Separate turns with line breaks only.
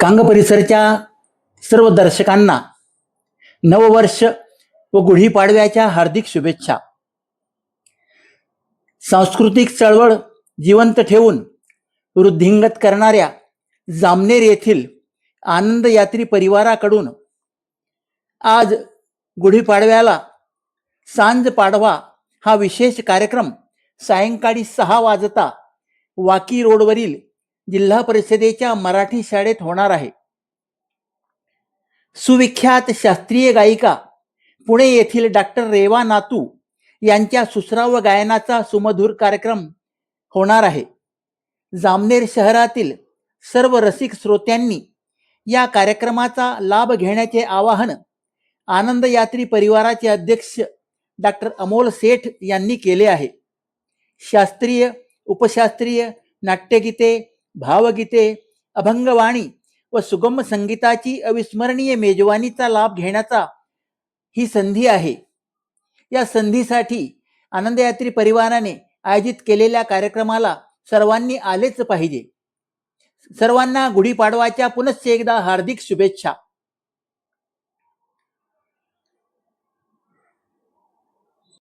कांग परिसरच्या सर्व दर्शकांना नववर्ष व गुढीपाडव्याच्या हार्दिक शुभेच्छा. सांस्कृतिक चळवळ जिवंत ठेवून वृद्धिंगत करणाऱ्या जामनेर येथील आनंद यात्री परिवाराकडून आज गुढीपाडव्याला सांज पाडवा हा विशेष कार्यक्रम सायंकाळी 6 वाजता वाकी रोडवरील जिल्हा परिषदेच्या मराठी शाळेत होणार आहे. सुविख्यात शास्त्रीय गायिका पुणे येथील डॉक्टर रेवा नातू यांच्या सुसराव गायनाचा सुमधुर कार्यक्रम होणार आहे. जामनेर शहरातील सर्व रसिक श्रोत्यांनी या कार्यक्रमाचा लाभ घेण्याचे आवाहन आनंद यात्री परिवाराचे अध्यक्ष डॉक्टर अमोल सेठ यांनी केले आहे. शास्त्रीय, उपशास्त्रीय, नाट्यगीते, भावगीते, अभंगवाणी व सुगम संगीताची अविस्मरणीय मेजवानीचा लाभ घेण्याचा ही संधी आहे. या संधीसाठी आनंद यात्री परिवाराने आयोजित केलेल्या कार्यक्रमाला सर्वांनी आलेच पाहिजे. सर्वांना गुढीपाडवाच्या पुनश्च एकदा हार्दिक शुभेच्छा.